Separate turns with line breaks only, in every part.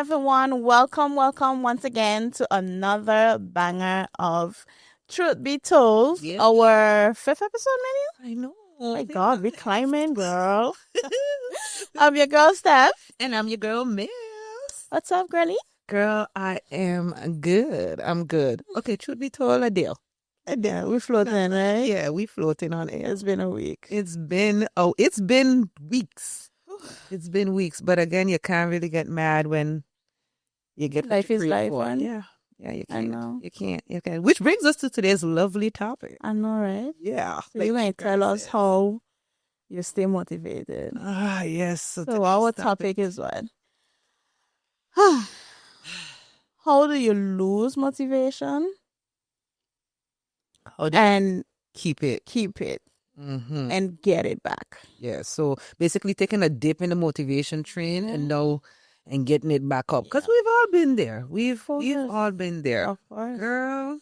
everyone. Welcome once again to another banger of Truth Be Told, our fifth episode, maybe?
I know.
Oh my God, we're climbing, girl. I'm your girl, Steph.
And I'm your girl, Miss.
What's up, girlie?
Girl, I am good. I'm good. Okay, truth be told, Adele.
Yeah, we're floating, right?
Yeah, we floating on air.
It's been a week.
It's been weeks. It's been weeks. But again, you can't really get mad when you get
Life is life,
one.
man.
Yeah, you
I
can't.
know.
You can't. Which brings us to today's lovely topic.
I know, right?
Yeah.
So you're going to tell us how you stay motivated.
Yes.
So our topic is what? How do you lose motivation and
keep it
and get it back?
Yeah, so basically taking a dip in the motivation train and getting it back up, because we've all been there. We've all been there.
Of course,
girl.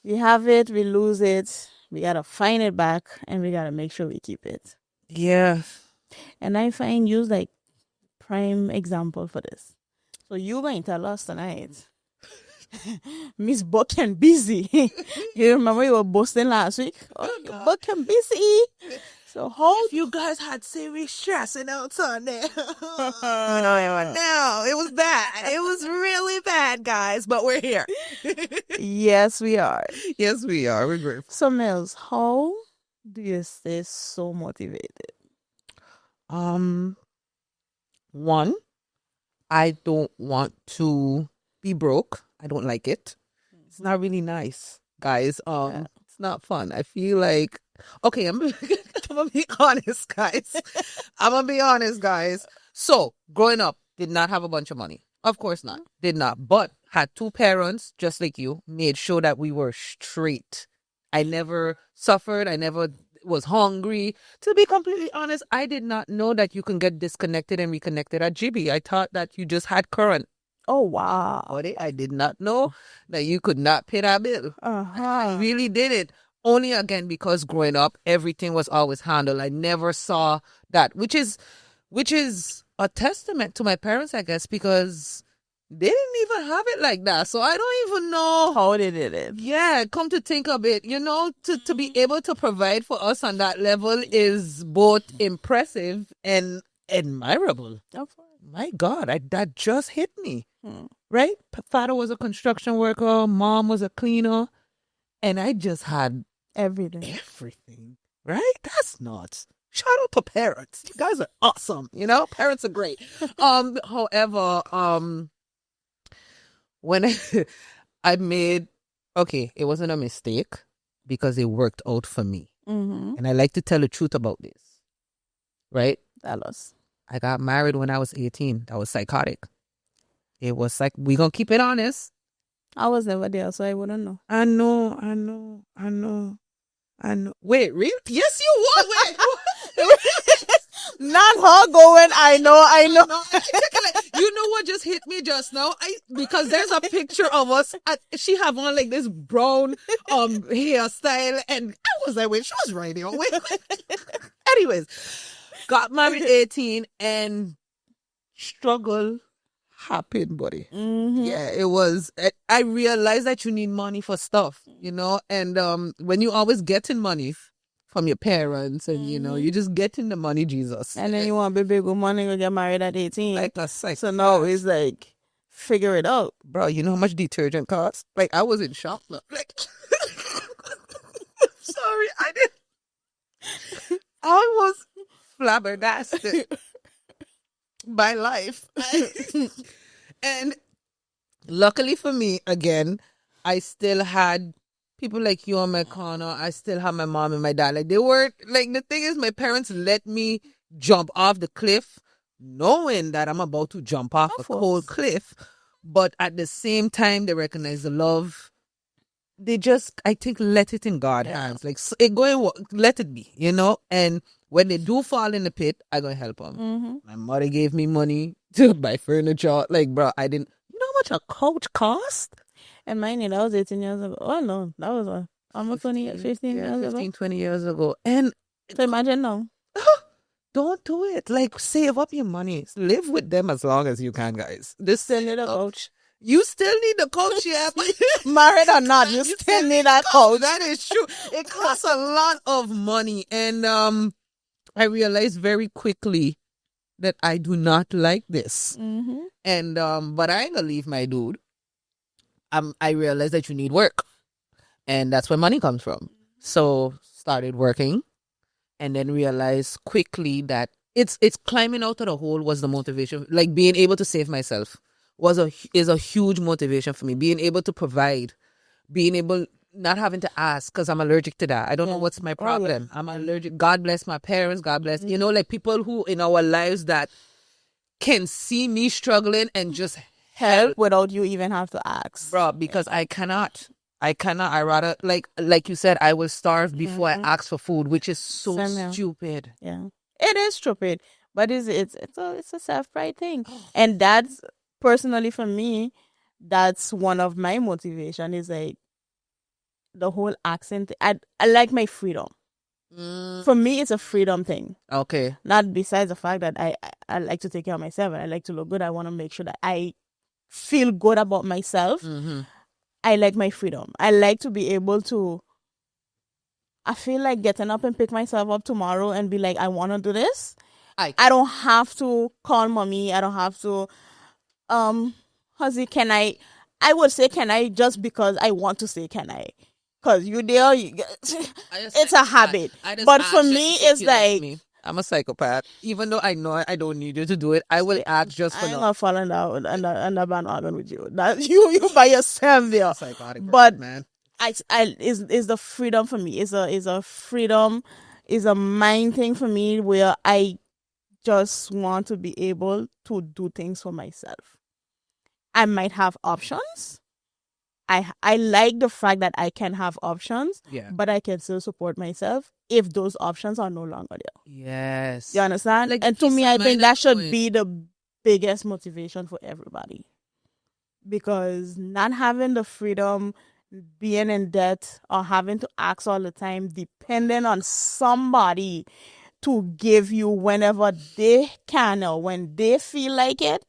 We have it, we lose it, we gotta find it back, and we gotta make sure we keep it.
Yeah.
And I find you like prime example for this. So you going to tell us tonight, Miss Buck and busy. You remember you were boasting last week? Oh, you Buck and busy. So how
if you guys had serious stressing out on there? No, it was bad. It was really bad, guys. But we're here.
Yes, we are.
Yes, we are. We're grateful.
So Mills, how do you stay so motivated?
One, I don't want to be broke. I don't like it. It's not really nice, guys. It's not fun. I feel like, okay, I'm gonna be honest, guys. I'm gonna be honest, guys. So, growing up, did not have a bunch of money. Of course not. Did not. But had two parents, just like you, made sure that we were straight. I never suffered. I never was hungry. To be completely honest, I did not know that you can get disconnected and reconnected at GB. I thought that you just had current.
Oh, wow.
I did not know that you could not pay that bill. I really didn't. Only again because growing up, everything was always handled. I never saw that, which is a testament to my parents, I guess, because they didn't even have it like that. So I don't even know
how they did it.
Yeah, come to think of it, to be able to provide for us on that level is both impressive and admirable. My God, that just hit me. Right? Father was a construction worker, mom was a cleaner, and I just had everything. Right? That's nuts. Shout out to parents. You guys are awesome. Parents are great. However, when I made, it wasn't a mistake because it worked out for me. And I like to tell the truth about this. Right?
Tell us.
I got married when I was 18. That was psychotic. It was like, we're going to keep it honest.
I was never there, so I wouldn't know.
I know. Wait, really? Yes, you were. Wait.
Not her going, I know.
You know what just hit me just now? Because there's a picture of us. She have on like this brown hairstyle, and I was like, wait, she was right here. Wait. Anyways, got married 18 and struggle happened, buddy. Yeah, it was. I realized that you need money for stuff, and when you always getting money from your parents and you just getting the money, Jesus,
and then you want big money to get married at 18,
like a psych.
So now it's like figure it out,
bro. You know how much detergent costs? Like, I was in shock. Like, sorry, I was flabbergasted by life. And luckily for me, again, I still had people like you on my corner. I still have my mom and my dad. Like, they were, like, the thing is, my parents let me jump off the cliff knowing that I'm about to jump off a cold cliff. But at the same time, they recognize the love. They just, I think, let it in God's hands. Like, let it be, And when they do fall in the pit, I go help them. My mother gave me money to buy furniture. Like, bro, I didn't. You know how much a couch cost?
And mine, that was 18 years ago. Oh, no, that was almost 15 years ago.
20 years ago. And
so imagine now.
don't do it. Like, save up your money. Live with them as long as you can, guys. This
Still need a coach.
You still need a coach, yeah.
Married or not, you still need a coach.
That is true. It costs a lot of money. And I realized very quickly that I do not like this.
Mm-hmm.
And but I ain't gonna leave my dude. I realized that you need work. And that's where money comes from. So started working and then realized quickly that it's climbing out of the hole was the motivation. Like being able to save myself is a huge motivation for me. Being able to provide, being able not having to ask because I'm allergic to that. I don't know what's my problem. I'm allergic. God bless my parents. God bless, like people who in our lives that can see me struggling and just help
without you even have to ask.
Bro, because I cannot. I rather, like you said, I will starve before I ask for food, which is so stupid.
Yeah, it is stupid, but it's a self-pride thing. And that's, personally for me, that's one of my motivation is like the whole accent. I like my freedom. For me, it's a freedom thing.
Okay.
Not besides the fact that I like to take care of myself and I like to look good. I want to make sure that I feel good about myself. I like my freedom. I like to be able to, I feel like getting up and pick myself up tomorrow and be like, I want to do this. I don't have to call mommy. I don't have to, Huzzy, can I would say, can I, just because I want to say, can I? Because it's a habit. But for me, it's like,
I'm a psychopath. Even though I know I don't need you to do it, I will ask just for
I'm not falling down and the bandwagon with you. That you by yourself there.
Psychotic
but
person, man.
Is the freedom for me. Is a freedom, is a mind thing for me where I just want to be able to do things for myself. I might have options. I like the fact that I can have options, but I can still support myself if those options are no longer there.
Yes.
You understand?
Like,
and to me, I think that should be the biggest motivation for everybody. Because not having the freedom, being in debt, or having to ask all the time, depending on somebody to give you whenever they can or when they feel like it,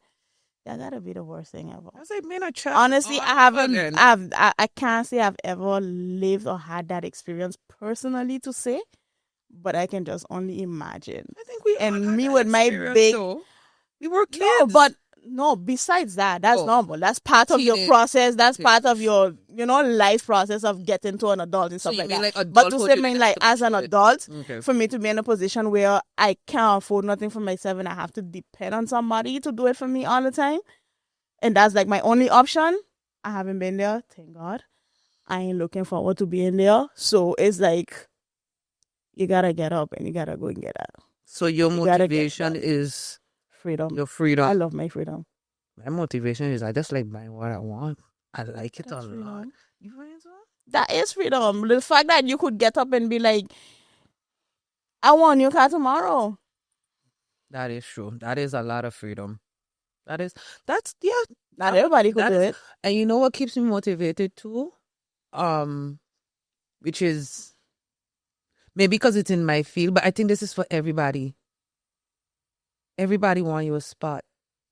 that gotta be the worst thing ever.
I was like, man,
honestly, I can't say I've ever lived or had that experience personally to say, but I can just only imagine.
I think we
and me with my big,
though. We were kids.
Besides that, that's normal. That's part of your process. That's part of your, life process of getting to an adult and stuff like that.
Like,
but to say, as an adult, for me to be in a position where I can't afford nothing for myself and I have to depend on somebody to do it for me all the time, and that's like my only option, I haven't been there. Thank God. I ain't looking forward to being there. So it's like, you gotta get up and you gotta go and get out.
So your motivation is
freedom.
Your freedom.
I love my freedom.
My motivation is I just like buying what I want. I like it a lot. You find so?
That is freedom. The fact that you could get up and be like, I want a new car tomorrow.
That is true. That is a lot of freedom. Not
everybody could do it.
And you know what keeps me motivated too? Which is maybe because it's in my field, but I think this is for everybody. Everybody want you a spot.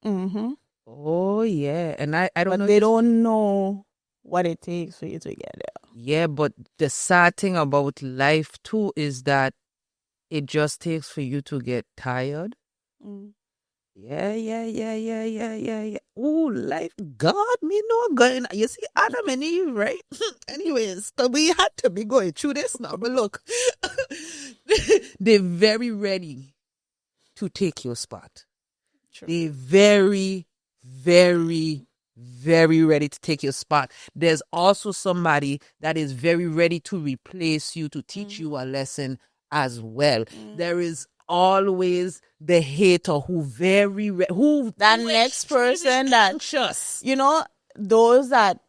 Mm-hmm.
Oh yeah, and I don't know.
But they don't know what it takes for you to get there.
Yeah, but the sad thing about life too is that it just takes for you to get tired. Yeah. Oh, life, God, me no going. You see, Adam and Eve, right? Anyways, so we had to be going through this now. But look, they're very ready to take your spot. True. They're very, very, very ready to take your spot. There's also somebody that is very ready to replace you, to teach you a lesson as well. There is always the hater who
that next person that
anxious.
Those that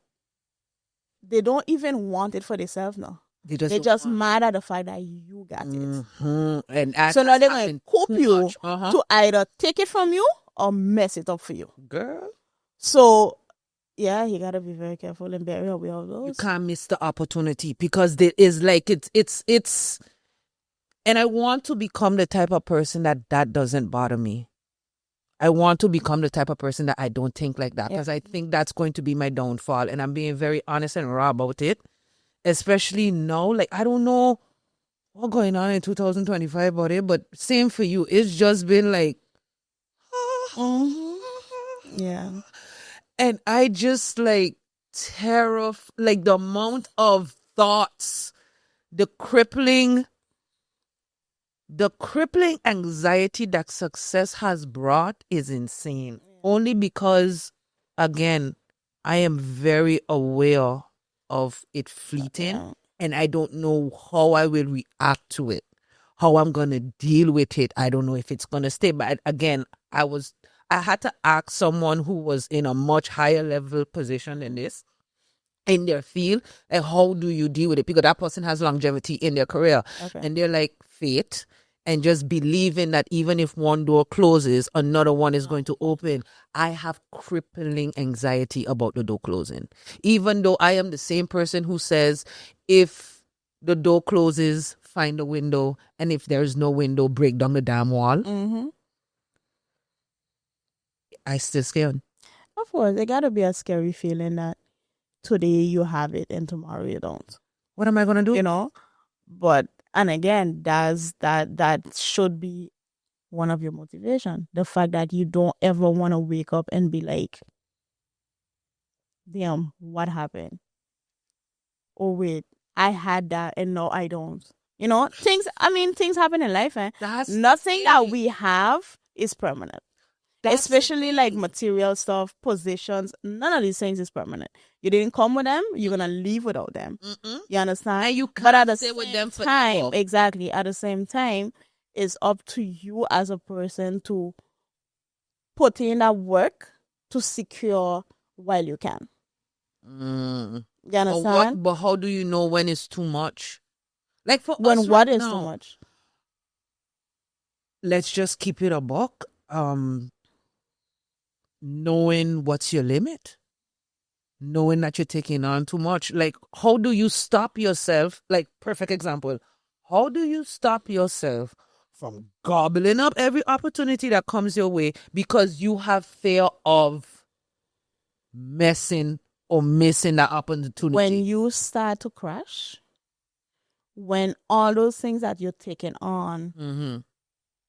they don't even want it for themselves now. They're just mad at the fact that you got it.
And
so now they're going to cope you to either take it from you or mess it up for you.
Girl.
So, yeah, you got to be very careful and very aware of those.
You can't miss the opportunity because there is like, it's And I want to become the type of person that doesn't bother me. I want to become the type of person that I don't think like that, because I think that's going to be my downfall. And I'm being very honest and raw about it, especially now. Like, I don't know what's going on in 2025 about it, but same for you. It's just been like,
Yeah.
and I just like like the amount of thoughts, the crippling anxiety that success has brought is insane. Only because, again, I am very aware of it fleeting, and I don't know how I will react to it, how I'm going to deal with it. I don't know if it's going to stay. But again, I had to ask someone who was in a much higher level position than this in their field, like, how do you deal with it? Because that person has longevity in their career. And they're like, faith, and just believing that even if one door closes, another one is going to open. I have crippling anxiety about the door closing. Even though I am the same person who says, if the door closes, find a window, and if there's no window, break down the damn wall. I still scared.
Of course, it gotta be a scary feeling that today you have it and tomorrow you don't.
What am I gonna do?
You know? But and again, that should be one of your motivation. The fact that you don't ever want to wake up and be like, damn, what happened? Oh wait, I had that and no, I don't. You know, things happen in life, and nothing that we have is permanent. Especially like material stuff, positions, none of these things is permanent. You didn't come with them, you're gonna leave without them. You understand?
And you can't stay with them forever.
Exactly. At the same time, it's up to you as a person to put in that work to secure while you can. You understand?
But how do you know when it's too much? Like, for
when
us
what
right
is
now,
too much?
Let's just keep it a buck. Knowing what's your limit, knowing that you're taking on too much. Like, how do you stop yourself? Like, perfect example. How do you stop yourself from gobbling up every opportunity that comes your way because you have fear of messing or missing that opportunity?
When you start to crash, when all those things that you're taking on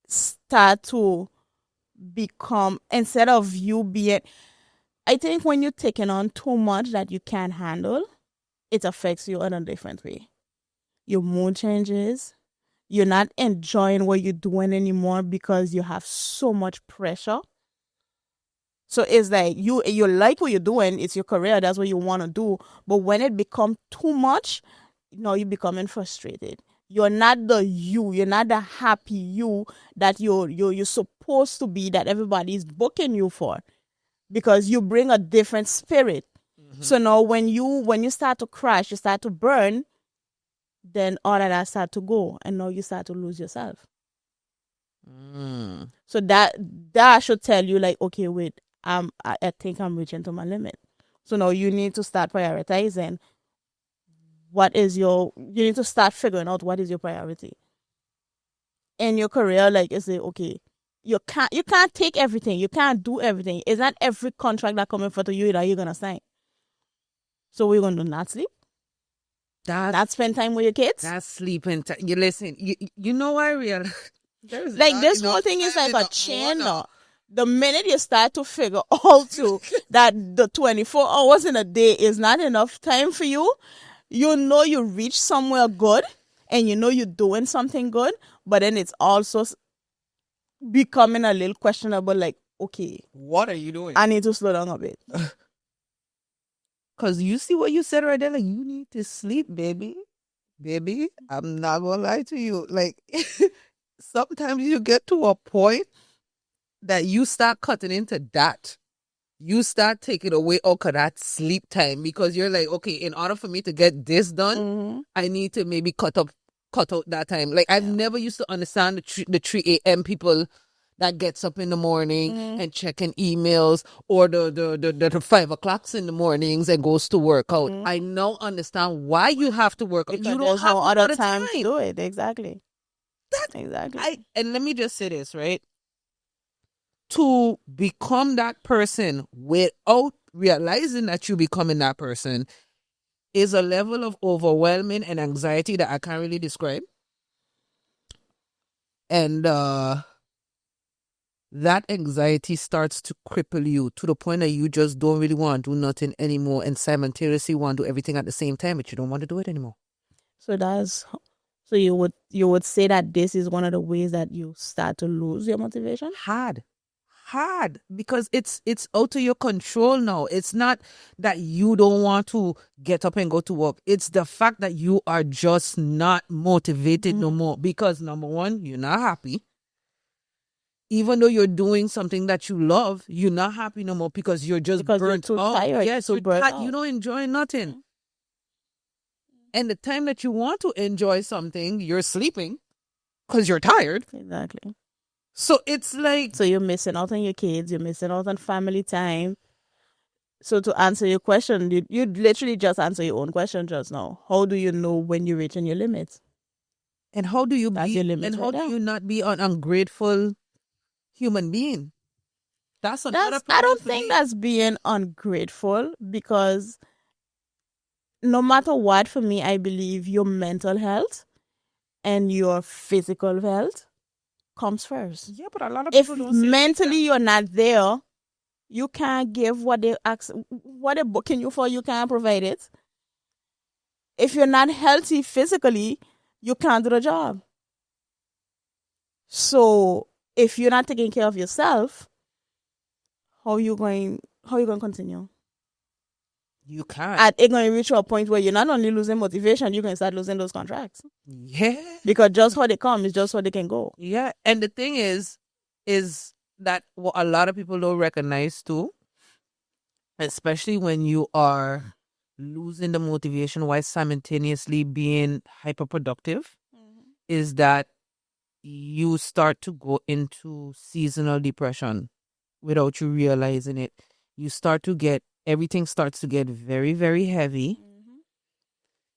start to become, instead of you being, I think when you're taking on too much that you can't handle, it affects you in a different way. Your mood changes. You're not enjoying what you're doing anymore because you have so much pressure. So it's like you like what you're doing, it's your career, that's what you want to do. But when it becomes too much, you're becoming frustrated. You're not the you. You're not the happy you that you're supposed to be, that everybody's booking you for, because you bring a different spirit. So now when you start to crash, you start to burn, then all of that start to go, and now you start to lose yourself. So that should tell you, like, okay, wait, I think I'm reaching to my limit. So now you need to start prioritizing. You need to start figuring out what is your priority in your career. Like, you say, okay, you can't take everything, you can't do everything. It's not every contract that comes in front of you that you're gonna sign. So we're gonna do not sleep, not spend time with your kids.
That's sleeping time. You listen, you know, I realize
like this whole thing is like a chain now. The minute you start to figure out too that the 24 hours in a day is not enough time for you, you know you reach somewhere good, and you know you're doing something good, but then it's also becoming a little questionable, like, okay,
what are you doing?
I need to slow down a bit.
Because you see what you said right there, like, you need to sleep, baby. Baby, I'm not going to lie to you. Like, sometimes you get to a point that you start cutting into that. You start taking away that sleep time, because you're like, okay, in order for me to get this done, I need to maybe cut out that time. Like, I've never used to understand the 3 a.m. people that gets up in the morning and checking emails, or the 5 o'clocks in the mornings and goes to work out. I now understand why you have to work out.
Because
You don't
there's
have
no
no
other time to do it. Exactly. Exactly.
And let me just say this, right? To become that person without realizing that you're becoming that person is a level of overwhelming and anxiety that I can't really describe. And that anxiety starts to cripple you to the point that you just don't really want to do nothing anymore and simultaneously want to do everything at the same time, but you don't want to do it anymore.
So you would say that this is one of the ways that you start to lose your motivation?
Hard because it's out of your control now. It's not that you don't want to get up and go to work. It's the fact that you are just not motivated no more because number one, you're not happy. Even though you're doing something that you love, you're not happy no more because you're just
Because you're
burnt
too
out.
tired.
Yes,
you're burnt out.
you don't enjoy nothing. And the time that you want to enjoy something, you're sleeping because you're tired.
Exactly.
So it's like...
So you're missing out on your kids. You're missing out on family time. So to answer your question, you literally just answer your own question just now. How do you know when you're reaching your limits?
And how do you
That's
be?
your limits
And
right
how
there.
do you not be an ungrateful human being? That's another
I
problem
don't
for
think
me.
that's being ungrateful because no matter what, for me, I believe your mental health and your physical health comes first.
Yeah, but a lot of
If
people don't see it like
mentally
that.
you're not there, you can't give what they ask, what they're booking you for. You can't provide it. If you're not healthy physically, you can't do the job. So if you're not taking care of yourself, how you going to continue?
You can't.
And it's going to reach a point where you're not only losing motivation, you're going to start losing those contracts.
Yeah.
Because just how they come is just how they can go.
Yeah. And the thing is that what a lot of people don't recognize too, especially when you are losing the motivation while simultaneously being hyperproductive, is that you start to go into seasonal depression without you realizing it. You start to get, everything starts to get very, very heavy.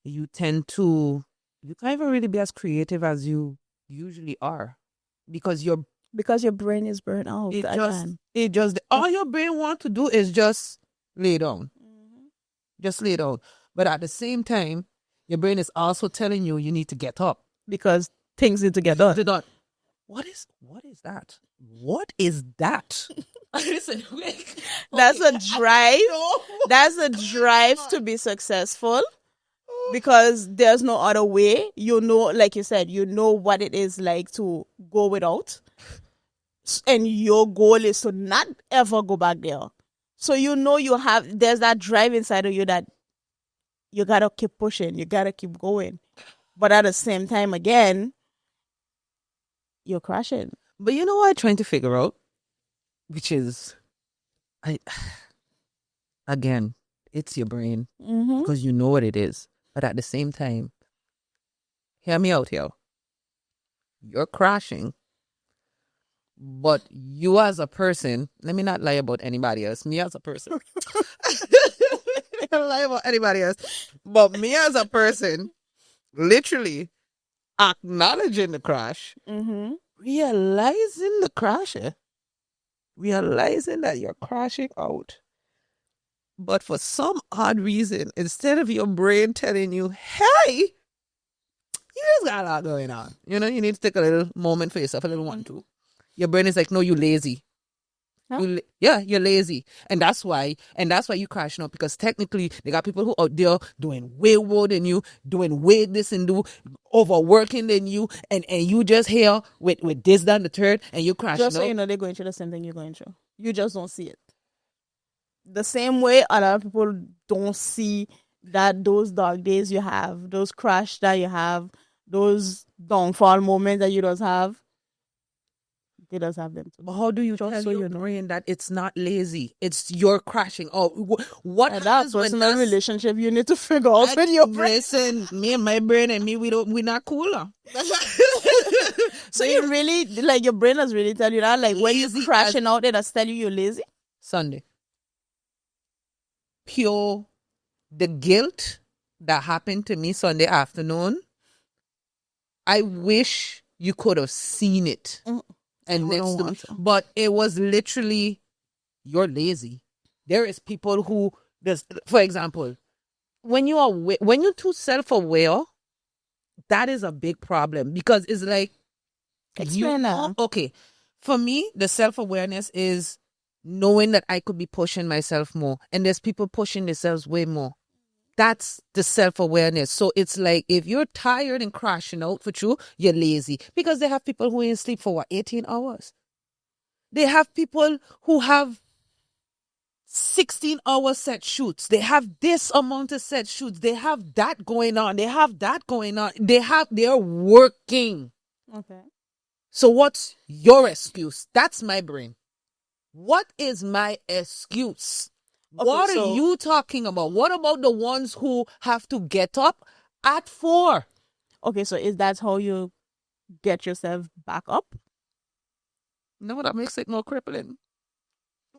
You tend to, you can't even really be as creative as you usually are because your
brain is burnt out.
all your brain want to do is just lay down. Just lay down. But at the same time, your brain is also telling you you need to get up.
Because things need to get done.
What is that? What is that? Listen,
That's a drive. That's a drive to be successful because there's no other way. You know, like you said, you know what it is like to go without. And your goal is to not ever go back there. So you know there's that drive inside of you that you got to keep pushing. You got to keep going. But at the same time, again, you're crashing.
But you know what I'm trying to figure out? Which is, again, it's your brain because you know what it is. But at the same time, hear me out here. You're crashing, but you as a person, let me not lie about anybody else. Me as a person. I don't lie about anybody else. But me as a person, literally acknowledging the crash, realizing the crash, realizing that you're crashing out. But for some odd reason, instead of your brain telling you, hey, you just got a lot going on. You know, you need to take a little moment for yourself, a little one too. Your brain is like, no, you lazy.
Huh?
You're lazy. And that's why you crashing out, because technically they got people who out there doing way more than you, doing way this and do overworking than you, and you just here with this, that, and the third, and you crashing
Just so
out.
you know, they're going through the same thing you're going through. You just don't see it. The same way a lot of people don't see that those dark days you have, those crash that you have, those downfall moments that you don't have, they just have them too.
But how do you
Just
tell
so
your
you know.
brain that it's not lazy? It's you're crashing. Oh, what
And that
happens when
personal
that's...
relationship you need to figure out with your brain.
Listen, me and my brain and me, we're not cooler.
So you really, like, your brain does really tell you that, like, when
Lazy
you're crashing out, it does tell you you're lazy.
Sunday. Pure, the guilt that happened to me Sunday afternoon, I wish you could have seen it. And
wouldn't
next to
want to.
but it was literally, you're lazy. There is people who, for example, when you're too self-aware, that is a big problem, because it's like,
Explain that.
okay, for me, the self-awareness is knowing that I could be pushing myself more, and there's people pushing themselves way more. That's the self-awareness. So it's like, if you're tired and crashing out for true, you're lazy, because they have people who ain't sleep for 18 hours. They have people who have 16-hour set shoots. They have this amount of set shoots. They have that going on. They have that going on. They're working.
Okay.
So what's your excuse? That's my brain. What is my excuse?
Okay,
What are you talking about? What about the ones who have to get up at 4?
Okay, so is that how you get yourself back up?
No, that makes it more crippling.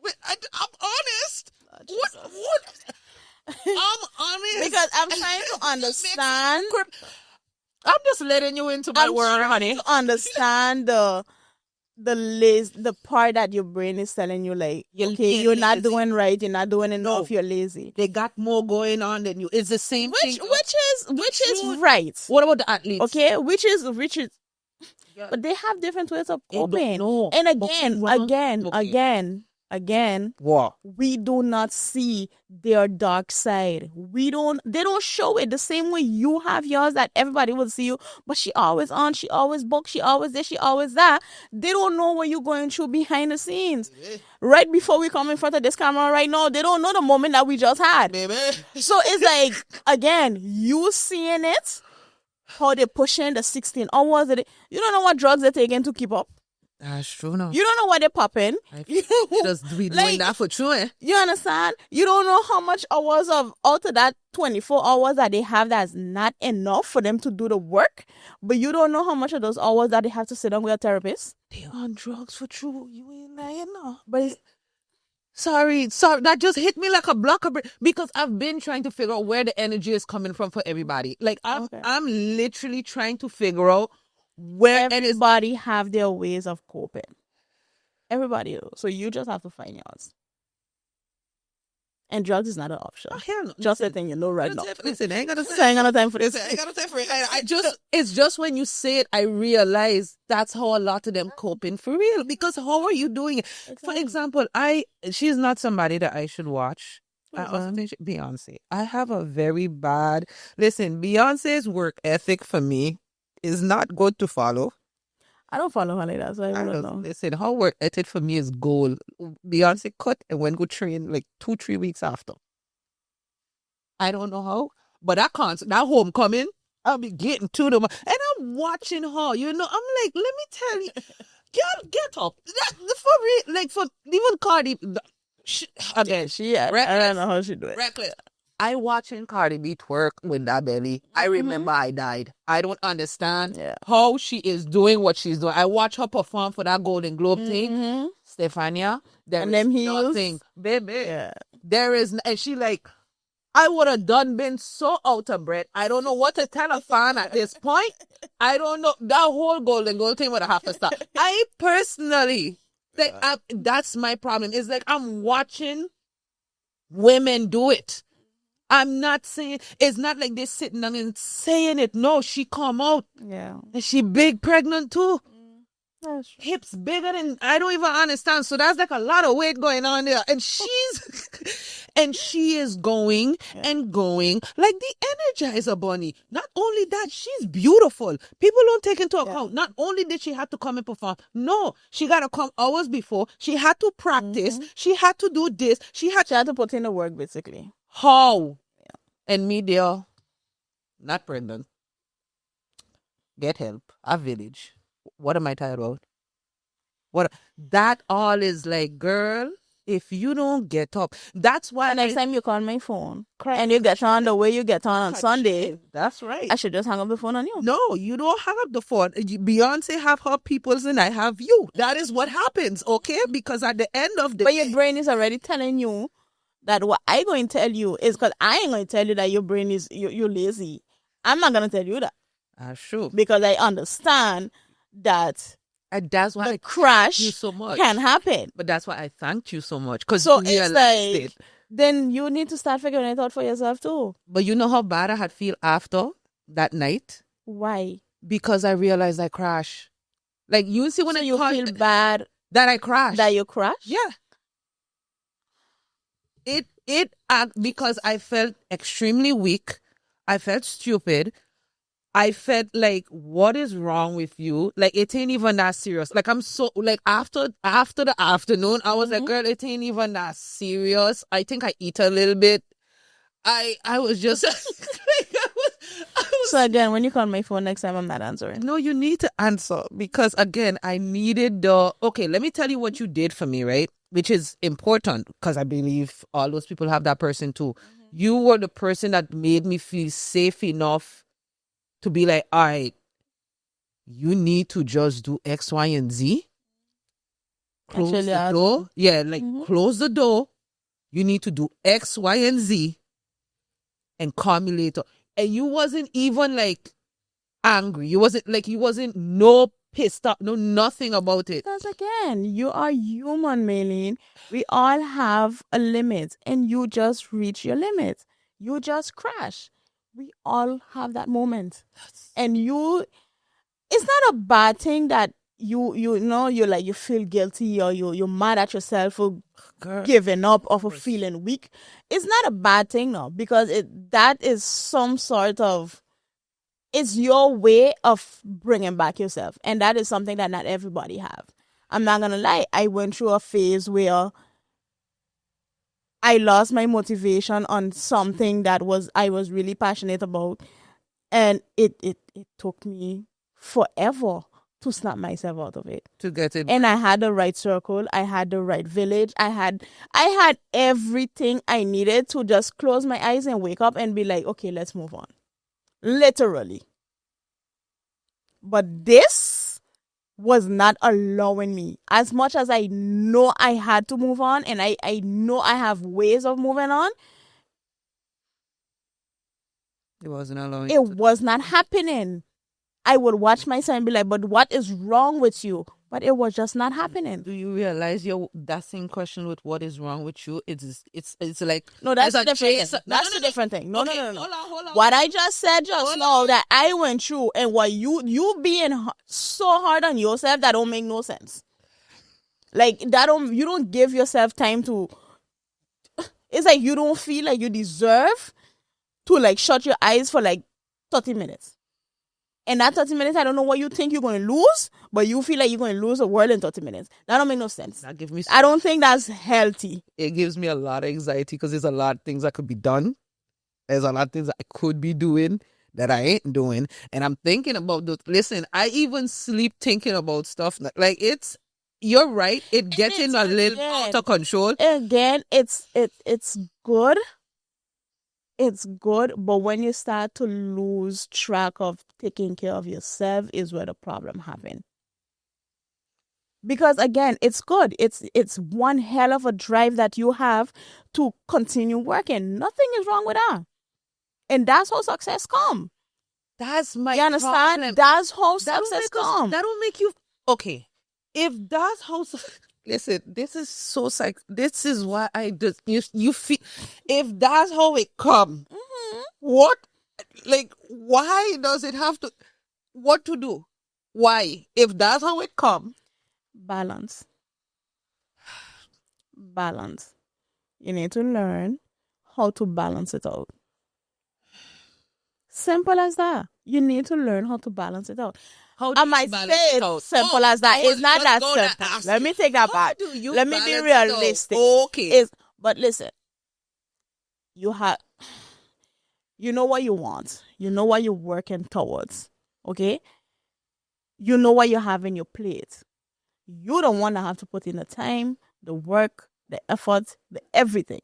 Wait, I'm honest.
Jesus.
What? I'm honest.
Because I'm trying to understand.
I'm just letting you into my world, honey.
To understand the part that your brain is telling you, like, you're not
lazy.
doing right, you're not doing enough, you're lazy.
They got more going on than you. It's the same thing.
Which is right.
What about the athletes?
Okay, which is
Yeah.
but they have different ways of
They don't
coping.
know.
And
Okay.
again,
What?
we do not see their dark side. They don't show it the same way you have yours, that everybody will see you, but she always on, she always booked, she always this, she always that. They don't know what you're going through behind the scenes. Right before we come in front of this camera right now, they don't know the moment that we just had.
Baby.
So it's like, again, you seeing it, how they're pushing the 16 hours. You don't know what drugs they're taking to keep up.
That's true now.
You don't know what they're popping.
Just be doing
Like,
that for true, eh?
You understand? You don't know how much hours of out of that 24 hours that they have that's not enough for them to do the work. But you don't know how much of those hours that they have to sit down with a therapist.
They on drugs for true. You ain't lying now. But it's... Sorry. That just hit me like a block of because I've been trying to figure out where the energy is coming from for everybody. Like, I'm literally trying to figure out where
everybody have their ways of coping. Everybody do. So you just have to find yours. And drugs is not an option.
Oh, hell no.
Just a thing you know right now.
Listen, I ain't got to
I ain't got no time for this.
I ain't got no time for it. It's just when you say it, I realize that's how a lot of them coping for real. Because how are you doing it? For example, she's not somebody that I should watch. I also think Beyonce. I have a very bad... Listen, Beyonce's work ethic for me is not good to follow.
I don't follow her like that, so I don't know.
Listen, her work ethic for me is gold. Beyonce cut and went go train like 2-3 weeks after. I don't know how, but that concert, that homecoming, I'll be getting to them, and I'm watching her. You know, I'm like, let me tell you, girl, get up. For real, like for even Cardi. Again,
I don't know how she do it.
Reckless. I watching Cardi B twerk with that belly. I remember I died. I don't understand how she is doing what she's doing. I watch her perform for that Golden Globe thing. Stefania, there is nothing. Baby, there is, and she like, I would have been so out of breath. I don't know what to tell a fan at this point. I don't know. That whole Golden Globe thing would have to stop. I personally, like, that's my problem. It's like I'm watching women do it. I'm not saying, it's not like they're sitting down and saying it. No, she come out.
Yeah.
And she big pregnant too.
That's true.
Hips bigger than, I don't even understand. So that's like a lot of weight going on there. And she is going and going like the Energizer Bunny. Not only that, she's beautiful. People don't take into account. Not only did she have to come and perform. No, she got to come hours before. She had to practice. She had to do this. She had
to put in the work, basically.
How? And me there, not pregnant. Get help. A village. What am I tired about? That all is like, girl, if you don't get up. That's why
next time you call my phone and you get on the way you get on Sunday.
That's right.
I should just hang up the phone on you.
No, you don't hang up the phone. Beyonce have her peoples and I have you. That is what happens, okay? Because at the end of the
day, your brain is already telling you that what I going to tell you is, because I ain't going to tell you that your brain is, you're lazy. I'm not going to tell you that.
Sure.
Because I understand that
And that's why
the
I
crash
thank you so much.
can happen.
But that's why I thanked you so much, because
So
you
it's
realized
like,
it.
then you need to start figuring it out for yourself too.
But you know how bad I had feel after that night?
Why?
Because I realized I crashed. Like, you see when
So
I
you
caught
feel bad
that I crashed.
that you crash?
Yeah. Because I felt extremely weak. I felt stupid. I felt like, what is wrong with you? Like, it ain't even that serious. Like, I'm so, like, after the afternoon, I was like, girl, it ain't even that serious. I think I eat a little bit. I was just like, I was
So again, when you call my phone next time, I'm not answering.
no, you need to answer, because again, I needed okay, let me tell you what you did for me, right? Which is important, because I believe all those people have that person too. You were the person that made me feel safe enough to be like, all right, you need to just do X, Y, and Z. Close
Actually,
the door. Yeah, like close the door. You need to do X, Y, and Z, and call me later. And you wasn't even like angry. You wasn't no pissed off, no nothing about it.
because again, you are human, Maylene. We all have a limit, and you just reach your limit. You just crash. We all have that moment, and it's not a bad thing that you know you're like, you feel guilty, or you're mad at yourself for
Girl,
giving up or for feeling weak. It's not a bad thing, no, because that is some sort of, it's your way of bringing back yourself, and that is something that not everybody have. I'm not gonna lie, I went through a phase where I lost my motivation on something that I was really passionate about, and it took me forever to snap myself out of it.
to get it.
And I had the right circle, I had the right village, I had everything I needed to just close my eyes and wake up and be like, okay, let's move on. Literally. But this was not allowing me. As much as I know I had to move on, and I know I have ways of moving on,
It wasn't allowing.
it was not happening. I would watch myself and be like, but what is wrong with you? But it was just not happening.
Do you realize that same question with what is wrong with you? It's like,
No, that's
there's
a different thing. That's a different thing. No,
Okay,
no.
Hold on.
What I just said just
Hold
now
on.
that I went through, and what you being so hard on yourself, that don't make no sense. Like, you don't give yourself time to. It's like you don't feel like you deserve to like shut your eyes for like 30 minutes. And that 30 minutes, I don't know what you think you're going to lose, but you feel like you're going to lose the world in 30 minutes. That don't make no sense.
That gives me.
I don't think that's healthy.
It gives me a lot of anxiety, because there's a lot of things that could be done. There's a lot of things that I could be doing that I ain't doing, and I'm thinking about those. Listen, I even sleep thinking about stuff. Like, you're right. It getting a little out of control.
Again, it's good. It's good, but when you start to lose track of taking care of yourself is where the problem happens. Because again, it's good. It's one hell of a drive that you have to continue working. Nothing is wrong with that. And that's how success come.
That's my
You understand?
problem.
That's how success come.
That don't make you okay. If that's how, listen, this is so this is why I just you feel. If that's how it come, what, like, why does it have to? What to do? Why? If that's how it come,
Balance. You need to learn how to balance it out. Simple as that. You need to learn how to balance it out.
how do
I
you
might
balance
say
it
it
out?
simple as that. It's not that simple. Let me take that
How
back.
do you
Let me be
balance it out?
realistic.
Okay.
But listen, you know what you want. You know what you're working towards. Okay? You know what you have in your plate. You don't want to have to put in the time, the work, the effort, the everything.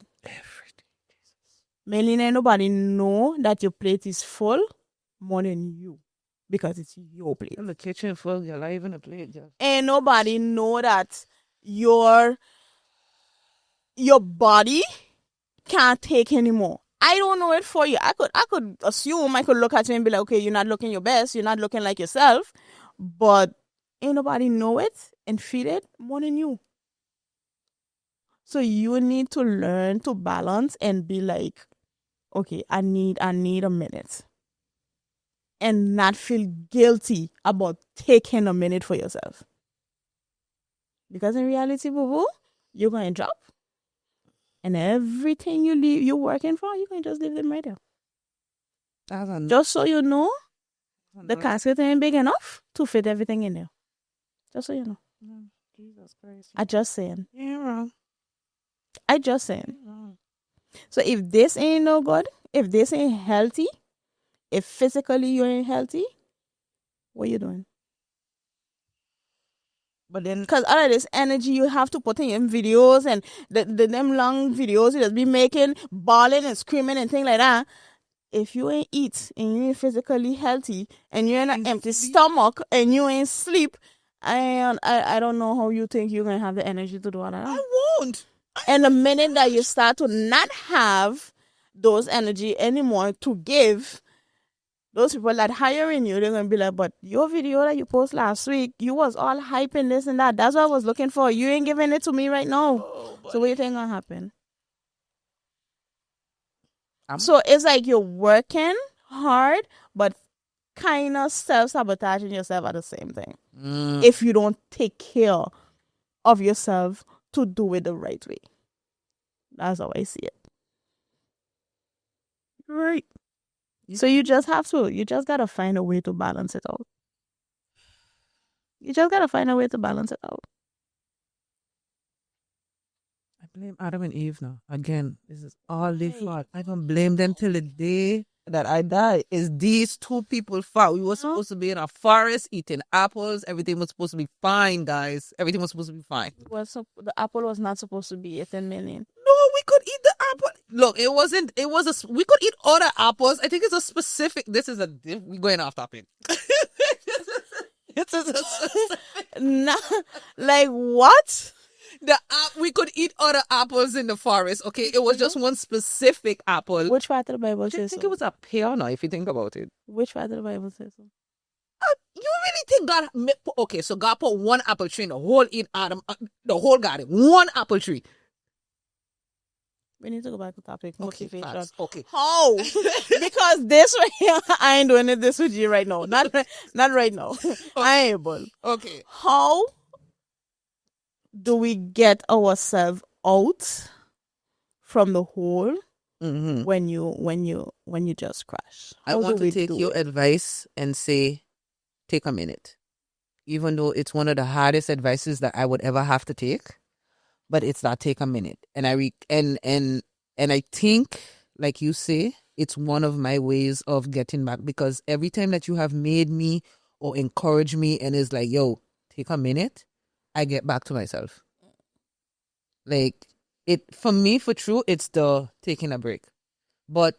Melina, nobody know that your plate is full more than you, because it's your plate.
In the kitchen full, you're not even a plate, just.
And nobody know that your body can't take anymore. I don't know it for you. I could assume, I could look at you and be like, okay, you're not looking your best, you're not looking like yourself, but Ain't nobody know it and feel it more than you. So you need to learn to balance and be like, okay, I need a minute. And not feel guilty about taking a minute for yourself. Because in reality, boo boo, you're gonna drop. And everything you're working for, you can just leave them right there. Just so you know, the casket ain't big enough to fit everything in there. Just so you know.
Jesus Christ.
I just saying.
You're wrong.
I just saying. So if this ain't no good, if this ain't healthy, if physically you ain't healthy, what you doing?
But then,
because all of this energy you have to put in videos and them long videos you just be making, bawling and screaming and things like that. If you ain't eat and you ain't physically healthy and you're in an empty stomach and you ain't sleep, I don't know how you think you're gonna have the energy to do all that.
I won't.
And the minute that you start to not have those energy anymore to give, those people that hiring you, they're gonna be like, but your video that you post last week, you was all hyping this and that. That's what I was looking for. You ain't giving it to me right now. So what do you think gonna happen? So it's like you're working hard, but kind of self-sabotaging yourself at the same time. If you don't take care of yourself to do it the right way. That's how I see it. Right. So you just gotta find a way to balance it out. You just gotta find a way to balance it out.
I blame Adam and Eve now. Again, this is all their fault. I don't blame them till the day that I die. It's these two people's fault. We were supposed to be in a forest eating apples. Everything was supposed to be fine, guys. Everything was supposed to be fine.
The apple was not supposed to be 18 million.
No, we could eat the apple. Look, it wasn't. We could eat other apples. I think it's a specific. We're going off topic.
Like what?
We could eat other apples in the forest. Okay, it was just one specific apple.
Which part of the Bible says so?
I think it was a pear now, if you think about it.
Which part of the Bible says so?
You really think God? Okay, so God put one apple tree in the whole garden, one apple tree.
We need to go back to topic.
Okay,
Motivation.
Okay.
How? Because this right here, I ain't doing it this with you right now. Not right now. Okay. I ain't able.
Okay.
How do we get ourselves out from the hole when you just crash?
I want to take your advice and say, take a minute. Even though it's one of the hardest advices that I would ever have to take. But it's not take a minute. And I think, like you say, it's one of my ways of getting back, because every time that you have made me or encouraged me and is like, yo, take a minute, I get back to myself. Like, for me, for true, it's the taking a break. But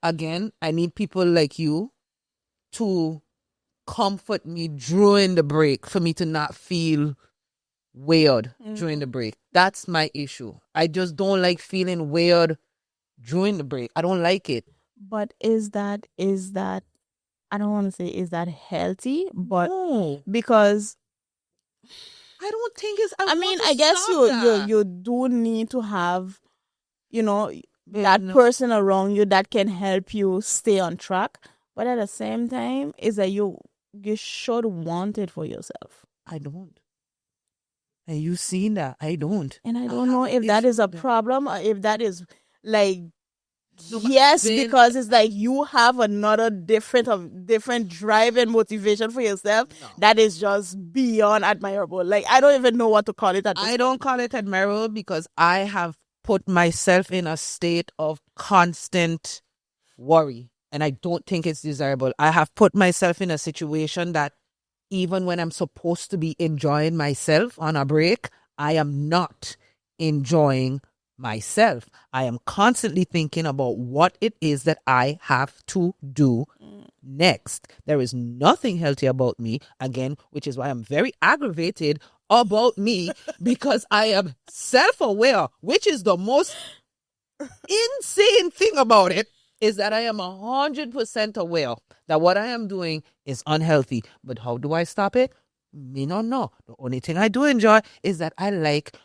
again, I need people like you to comfort me during the break for me to not feel weird during the break. That's my issue. I just don't like feeling weird during the break. I don't like it.
But is that I don't want to say is that healthy, but
no.
Because
I don't think it's
I guess you do need to have that person around you that can help you stay on track, but at the same time is that you should want it for yourself.
I don't. And you seen that? I don't.
And I don't know if that is a problem or if that is like, yes, because it's like you have another different drive and motivation for yourself that is just beyond admirable. Like, I don't even know what to call it. I
don't call it admirable because I have put myself in a state of constant worry. And I don't think it's desirable. I have put myself in a situation that even when I'm supposed to be enjoying myself on a break, I am not enjoying myself. I am constantly thinking about what it is that I have to do next. There is nothing healthy about me, again, which is why I'm very aggravated about me because I am self-aware, which is the most insane thing about it. Is that I am 100% aware that what I am doing is unhealthy. But how do I stop it? Me not know. The only thing I do enjoy is that I like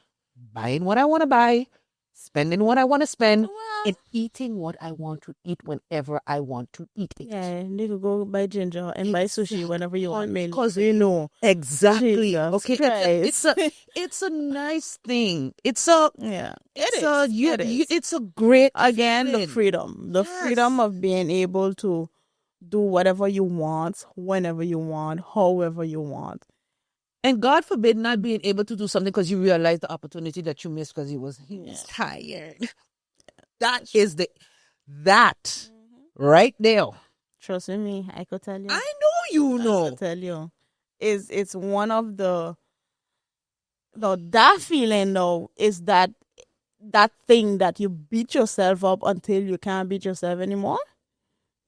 buying what I want to buy, spending what I want to spend,
Well,
and eating what I want to eat whenever I want to eat it.
yeah, you could go buy ginger and buy sushi whenever you want.
Because
You know,
exactly.
Jesus
Okay,
Christ.
it's a nice thing. It's a
Yeah,
it's
it
a
is.
you,
It is.
it's a great
Again, the
feeling.
freedom. The freedom
Yes.
of being able to do whatever you want, whenever you want, however you want.
And God forbid not being able to do something because you realize the opportunity that you missed because he was tired. That is that right there.
Trust me, I could tell you.
I know you
I
know.
could tell you. It's one of the no, that feeling though is that thing that you beat yourself up until you can't beat yourself anymore.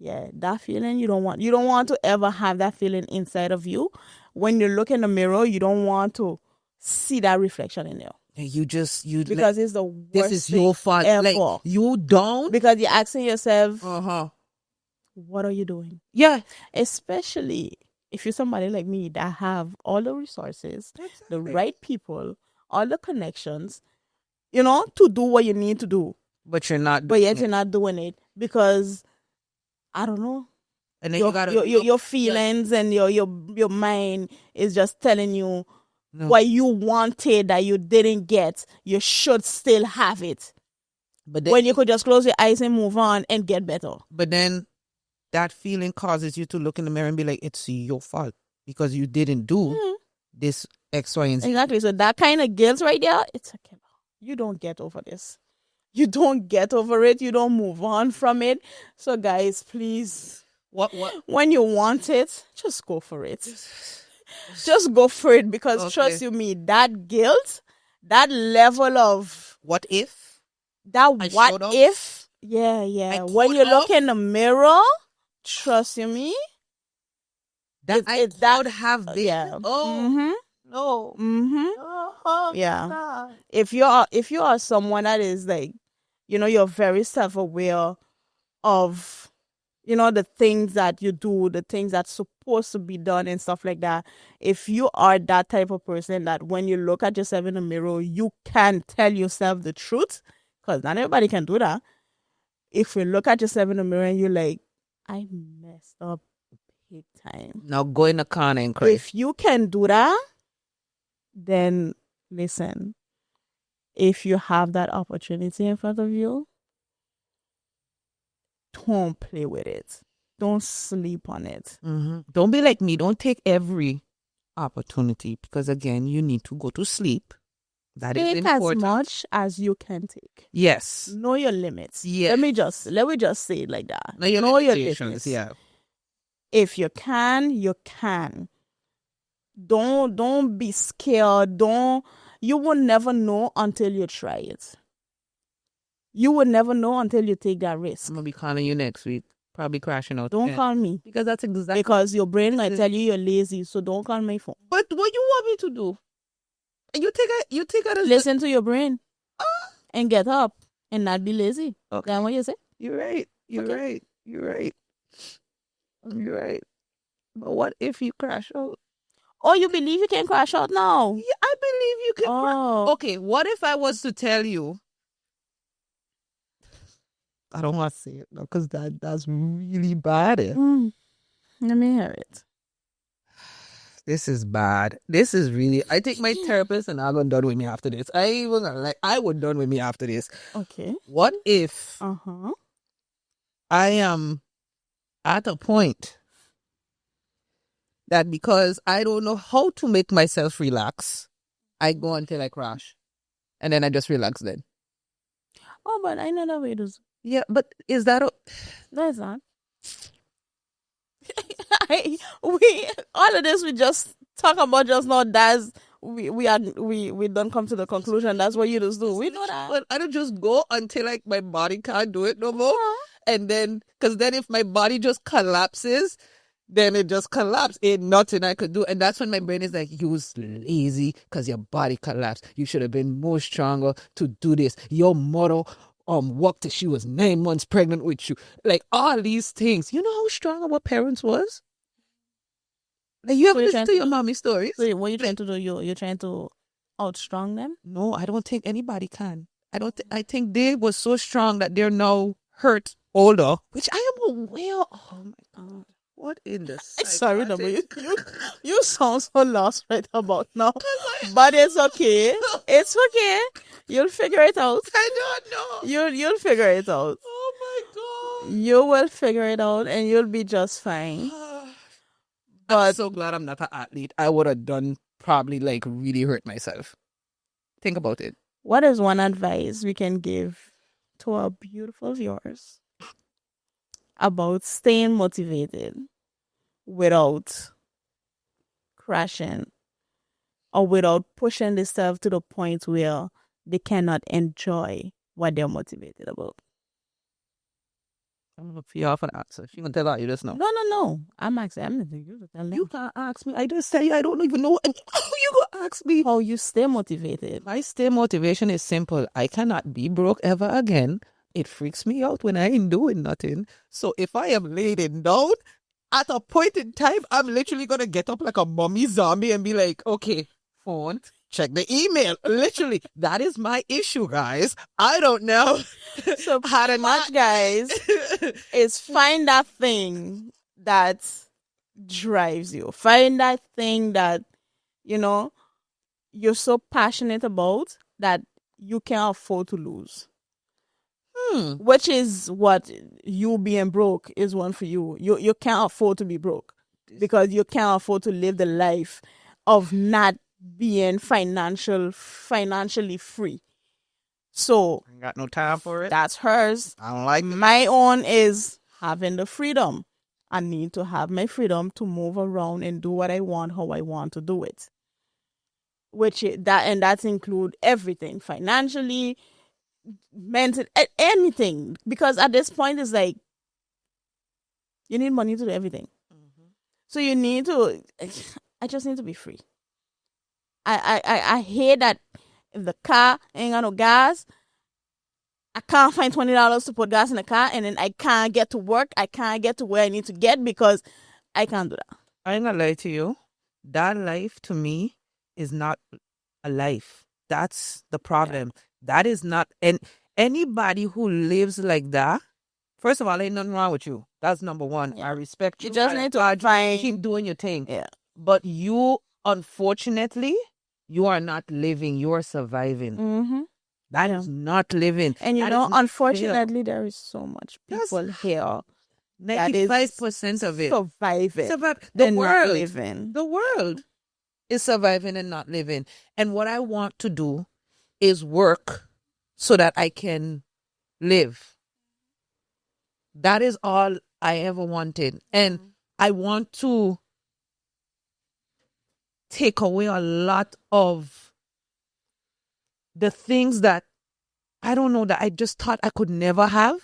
Yeah, that feeling you don't want to ever have that feeling inside of you. When you look in the mirror, you don't want to see that reflection in you.
And you
Because it's the worst
this is your fault.
ever.
Like you don't.
Because you're asking yourself,
Uh-huh.
what are you doing?
Yeah.
Especially if you're somebody like me that have all the resources, the right people, all the connections, to do what you need to do.
But you're not.
But yet you're not doing it because I don't know.
And then
your feelings and your mind is just telling you
no.
what you wanted that you didn't get. You should still have it.
But then,
when you could just close your eyes and move on and get better.
But then that feeling causes you to look in the mirror and be like, it's your fault because you didn't do this X, Y, and Z.
Exactly. So that kind of guilt right there, it's okay. You don't get over this. You don't get over it. You don't move on from it. So guys, please,
what
when you want it, just go for it. Just go for it because trust you me, that guilt, that level of
what if,
yeah. When you look in the mirror, trust you me,
that would have been.
Yeah.
No.
Yeah.
God.
If you are someone that is like, you're very self-aware of, the things that you do, the things that's supposed to be done and stuff like that. If you are that type of person that when you look at yourself in the mirror, you can tell yourself the truth, because not everybody can do that. If you look at yourself in the mirror and you're like, I messed up big time.
Now go in the corner and cry.
If you can do that, then listen. If you have that opportunity in front of you, don't play with it. Don't sleep on it.
Mm-hmm. Don't be like me. Don't take every opportunity because, again, you need to go to sleep. That is important.
Take as much as you can take.
Yes.
Know your limits.
Yes.
Let me just say it like that.
Know your limits. Yeah.
If you can, you can. Don't be scared. You will never know until you try it. You will never know until you take that risk.
I'm gonna be calling you next week. Probably crashing out.
Don't call me.
Because that's exactly.
Because your brain might tell you you're lazy, so don't call my phone.
But what you want me to do? You take it as
listen to your brain and get up and not be lazy.
Okay.
That's what you say.
You're right. You're right. But what if you crash out?
Oh, you believe you can crash out now?
Yeah, I believe you can. Okay, what if I was to tell you? I don't want to say it because that's really bad.
Let me hear it.
This is bad. This is really. I think my therapist and I'm done with me after this. I would done with me after this.
Okay.
What if I am at a point that because I don't know how to make myself relax, I go until I crash, and then I just relax then.
Oh, but I know that way to.
Yeah, but is that
No, it's not. All of this we just talk about just now. That's we don't come to the conclusion. That's what you just do. We know that.
But I don't just go until like my body can't do it no more, and then because then if my body just collapses, then it just collapses. Ain't nothing I could do, and that's when my brain is like, "You was lazy because your body collapsed. You should have been more stronger to do this. Your mother." Worked till she was 9 months pregnant with you. Like all these things. You know how strong our parents was? Like, you have
So you're
listened
trying
to
to
your
do-
mommy stories?
So what you trying to do? You're trying to outstrong them?
No, I don't think anybody can. I don't. I think they were so strong that they're now hurt older, which I am aware. Oh my God, what in the
Sorry, no, but
psychotic?
you sound so lost right about now. But it's okay. It's okay. You'll figure it out.
I don't know.
You'll figure it out.
Oh my
You will figure it out, and you'll be just fine.
God. I'm
But
so glad I'm not an athlete. I would have done probably like really hurt myself. Think about it.
what is one advice we can give to our beautiful viewers about staying motivated without crashing or without pushing themselves to the point where they cannot enjoy what they're motivated about?
I'm gonna feel off an answer. She gonna tell you this now.
No. I'm asking. I'm not you to tell them.
You can't ask me. I just tell you I don't even know. How you gonna ask me?
How you stay motivated.
My stay motivation is simple. I cannot be broke ever again. It freaks me out when I ain't doing nothing. So if I am laying down, at a point in time, I'm literally gonna get up like a mummy zombie and be like, okay, phone, check the email. Literally, that is my issue, guys. I don't know.
So pretty much, guys, is find that thing that drives you. Find that thing that, you're so passionate about that you can't afford to lose. Which is what you being broke is one for you. You can't afford to be broke because you can't afford to live the life of not being financially free. So
I got no time for it.
that's hers.
I don't like it.
My own is having the freedom. I need to have my freedom to move around and do what I want, how I want to do it. That include everything, financially, mental, anything. Because at this point, it's like you need money to do everything. So you need to. I just need to be free. I hate that if the car ain't got no gas, I can't find $20 to put gas in the car, and then I can't get to work. I can't get to where I need to get because I can't do that.
I ain't gonna lie to you. That life to me is not a life. That's the problem. That is not, and anybody who lives like that, first of all, ain't nothing wrong with you. That's number one.
Yeah.
I respect you.
You just
I
need to
applaud you.
find.
Keep doing your thing.
Yeah.
But you, unfortunately, you are not living. You are surviving.
Mm-hmm.
That is not living.
And
That is not
unfortunately, there is so much people here that is
95% of it.
surviving.
The
and not
world.
living.
The world is surviving and not living. And what I want to do is work so that I can live. That is all I ever wanted. And I want to take away a lot of the things that I don't know that I just thought I could never have.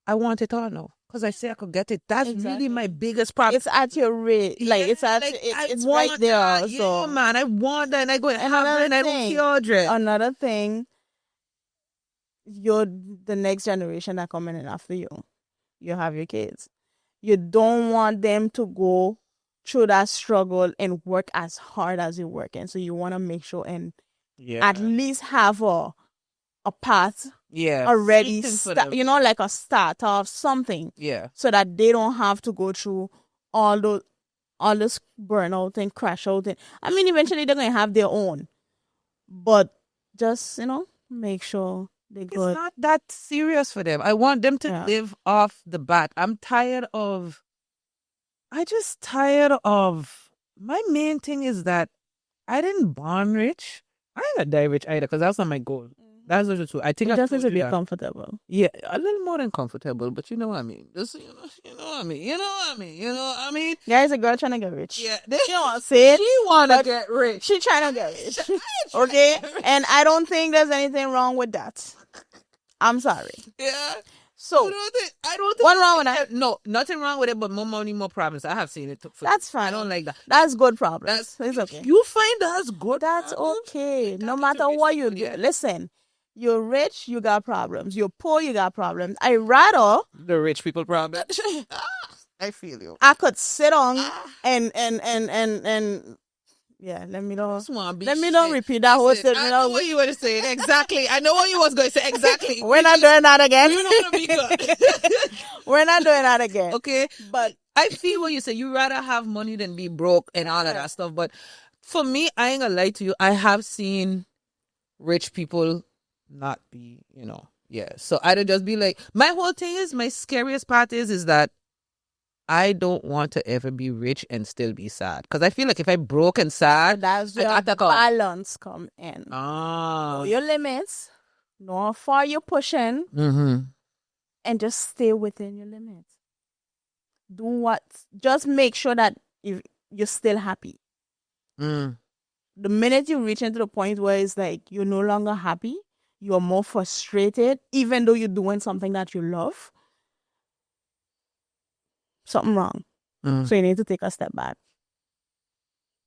I want it all now. Because I say I could get it. That's really my biggest problem.
It's at your rate. Like, it's at it's right there.
That.
So
Yeah, man. I want that and I go and have
another
it and I don't
thing,
care, Audrey.
another thing, you're the next generation that coming in after you. You have your kids. You don't want them to go through that struggle and work as hard as you're working. So you want to make sure and at least have a path already, like a start of something.
Yeah.
So that they don't have to go through all this burnout and crash out. I mean, eventually they're going to have their own. But just, make sure they go.
It's not that serious for them. I want them to live off the bat. I'm tired of... My main thing is that I didn't born rich. I ain't gonna die rich either because that's not my goal. That's not true. I think
you just need to be comfortable.
Yeah, a little more than comfortable, but you know what I mean. Just you know what I mean.
Guys, a girl trying to get rich.
Yeah,
she don't want to say it.
She want to get rich.
She trying to get rich. Okay, and I don't think there's anything wrong with that. I'm sorry.
Yeah.
So
I don't think
what's wrong with that?
No, nothing wrong with it, but more money, more problems. I have seen it.
That's fine.
I don't like that.
That's good problems. It's okay.
You find that's good.
That's okay. No matter what you do. Listen, you're rich, you got problems. You're poor, you got problems. I rather
the rich people problem. I feel you.
I could sit on and yeah, let me know.
Just wanna be
Let me not
shit.
repeat that whole
Listen,
statement.
I know what you were saying. Exactly. I know what you was going to say. Exactly.
We're not doing that again.
We're not gonna be good.
We're not doing that again.
Okay.
But
I feel what you say. You rather have money than be broke and all of that stuff. But for me, I ain't gonna lie to you. I have seen rich people not be, yeah. So I'd just be like, my whole thing is, my scariest part is that I don't want to ever be rich and still be sad. Because I feel like if I broke and sad,
that's where
I take off.
balance come in.
Ah.
Know your limits, know how far you're pushing,
Mm-hmm.
and just stay within your limits. Do what? Just make sure that you're still happy.
Mm.
The minute you reach into the point where it's like you're no longer happy, you're more frustrated, even though you're doing something that you love, something wrong.
Mm.
So you need to take a step back,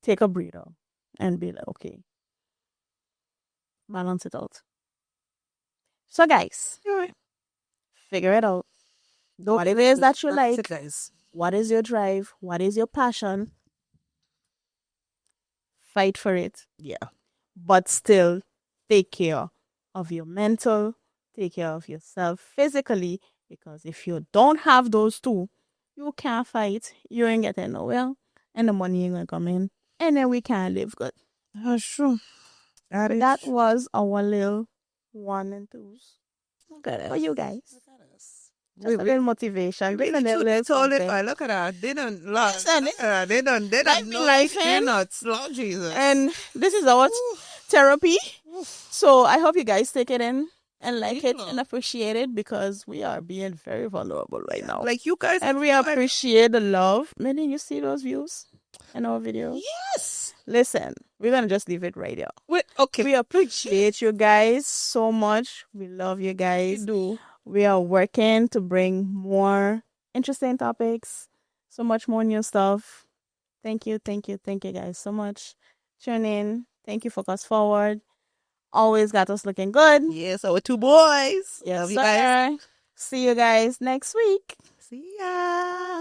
take a breather, and be like, okay, balance it out. So guys, figure it out. What it is that you like,
guys.
what is your drive, what is your passion, fight for it.
Yeah.
But still take care of your mental, take care of yourself physically, because if you don't have those two, you can't fight, you ain't getting nowhere, and the money ain't gonna come in, and then we can't live good.
That's true.
That was our little 1 and 2s
Look at
for you guys.
Look at us.
Just a little motivation.
They
Little
told it.
something.
Look at that. They don't love.
Listen,
They don't
life be
know.
life,
They're nuts. Lord Jesus.
And this is our therapy. So I hope you guys take it in and like it and appreciate it, because we are being very vulnerable right now.
Like you guys.
And we appreciate the love. Maybe you see those views in our videos?
Yes.
Listen, we're going to just leave it right here.
Wait, okay.
We appreciate you guys so much. We love you guys.
We do.
We are working to bring more interesting topics, so much more new stuff. Thank you guys so much. Tune in. Thank you for Focus Forward. Always got us looking good.
Yes, our 2 boys.
Yes,
Love you guys.
See you guys next week.
See ya.